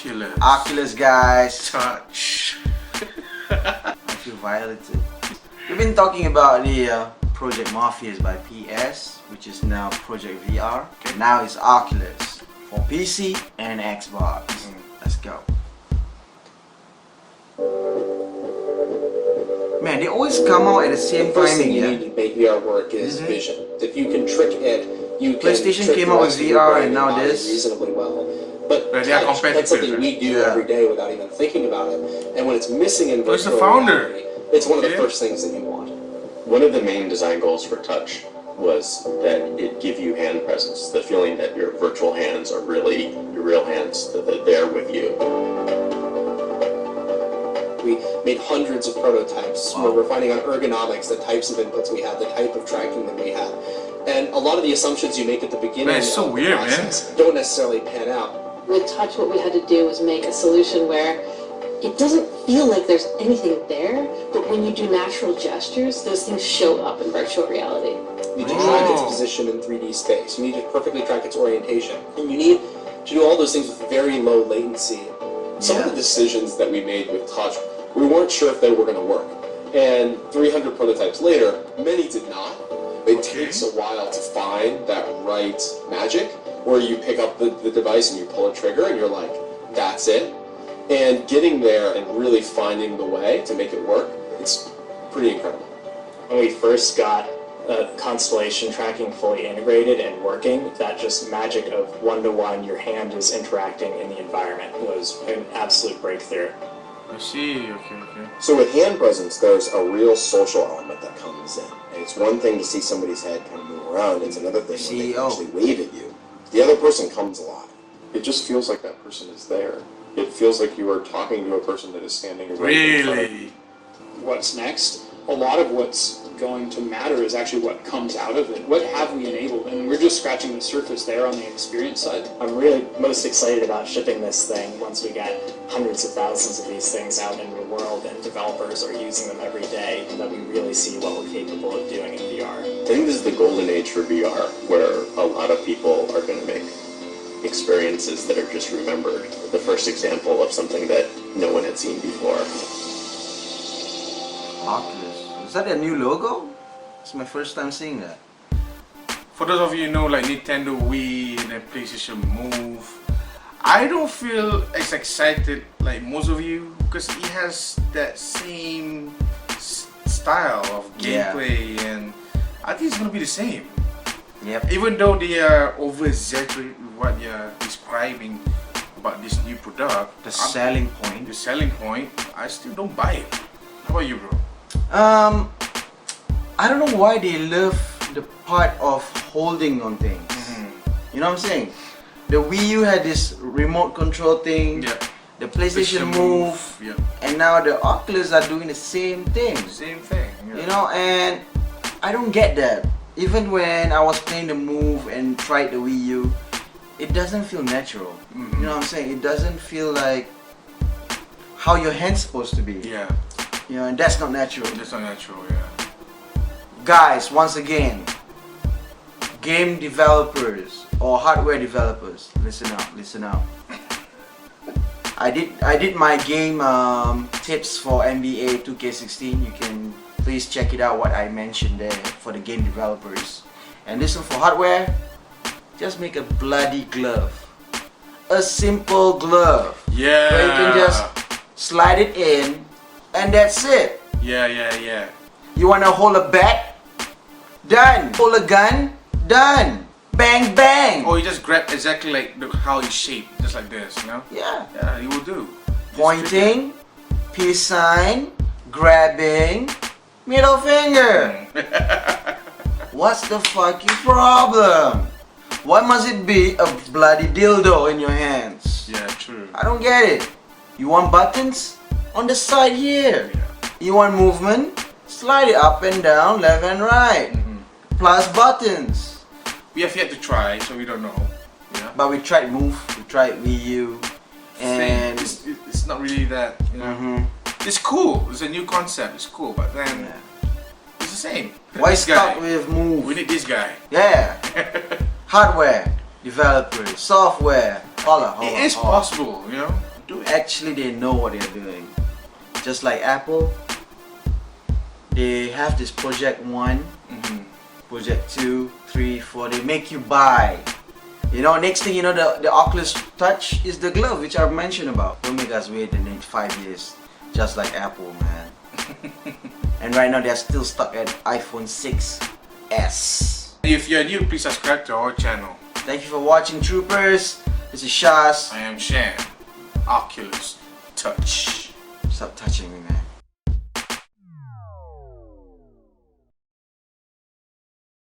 Oculus, guys. Touch. I feel violated. We've been talking about the Project Morpheus by PS, which is now Project VR. Okay. Now it's Oculus for PC and Xbox. Let's go. Man, they always come out at the same The first timing, thing you yeah? need to make VR work is vision. If you can trick it, you can PlayStation trick came the out rest with of your VR brain and now body this. reasonably well. But They are touch, that's something competitive, we do every day without even thinking about it. And when it's missing in Who's the virtual founder? reality, it's one of the first things that you want. One of the main design goals for Touch was that it give you hand presence, the feeling that your virtual hands are really your real hands, that they're there with you. We made hundreds of prototypes where we're finding on ergonomics the types of inputs we had, the type of tracking that we had. And a lot of the assumptions you make at the beginning Man, it's so of the weird, process don't necessarily pan out. With Touch, what we had to do was make a solution where it doesn't feel like there's anything there, but when you do natural gestures, those things show up in virtual reality. You need to track its position in 3D space. You need to perfectly track its orientation. And you need to do all those things with very low latency. Some of the decisions that we made with Touch, we weren't sure if they were going to work. And 300 prototypes later, many did not. It takes a while to find that right magic where you pick up the device and you pull a trigger and you're like, that's it. And getting there and really finding the way to make it work, it's pretty incredible. When we first got Constellation tracking fully integrated and working, that just magic of one-to-one, your hand is interacting in the environment was an absolute breakthrough. I see, okay. So with hand presence, there's a real social element that comes in. And it's one thing to see somebody's head kind of move around, it's another thing when they actually wave at you. The other person comes alive. It just feels like that person is there. It feels like you are talking to a person that is standing right in front of you. Really? What's next? A lot of what's going to matter is actually what comes out of it. What have we enabled? And we're just scratching the surface there on the experience side. I'm really most excited about shipping this thing once we get hundreds of thousands of these things out into the world and developers are using them every day, and that we really see what we're capable of doing in VR. I think this is the golden age for VR, where a lot of people are going to make experiences that are just remembered. The first example of something that no one had seen before. Oculus. Is that a new logo? It's my first time seeing that. For those of you who know, like Nintendo Wii and then PlayStation Move, I don't feel as excited like most of you because it has that same style of gameplay, and I think it's gonna be the same. Yep. Even though they are over-exaggerating what you're describing about this new product, The selling point. the selling point, I still don't buy it. How about you, bro? I don't know why they love the part of holding on things. You know what I'm saying? The Wii U had this remote control thing. Yeah. The PlayStation Move. Yeah. And now the Oculus are doing the same thing. Same thing. Yeah. You know, and I don't get that. Even when I was playing the Move and tried the Wii U, it doesn't feel natural. You know what I'm saying? It doesn't feel like how your hand's supposed to be. Yeah. You know, and that's not natural. That's not natural, yeah. Guys, once again, game developers or hardware developers, listen up. I did my game tips for NBA 2K16. You can please check it out what I mentioned there for the game developers. And listen, for hardware, just make a bloody glove. A simple glove. Yeah. Where you can just slide it in and that's it. Yeah. You wanna hold a bat? Done. Hold a gun? Done. Bang bang. Or you just grab exactly like how it's shaped, just like this, you know? Yeah. Yeah, you will do. Pointing, peace sign, grabbing, middle finger. What's the fucking problem? Why must it be a bloody dildo in your hands? Yeah, true. I don't get it. You want buttons? On the side here. Yeah. You want movement? Slide it up and down, left and right. Plus buttons. We have yet to try, so we don't know. Yeah. But we tried Move, we tried Wii U, and it's not really that, you know. It's cool. It's a new concept. It's cool, but then it's the same. why This guy. stuck with Move? We need this guy. Yeah. Hardware developers, software Hold on. It is possible, you know. Do it. Actually, they know what they're doing. Just like Apple, they have this Project 1, Project 2, 3, 4. They make you buy. You know, next thing you know, the Oculus Touch is the glove which I've mentioned about. Don't make us wait the next 5 years, just like Apple, man. And right now they're still stuck at iPhone 6s. If you're new, please subscribe to our channel. Thank you for watching, troopers. This is Shaz. I am Sham. Oculus Touch. Stop touching me, man.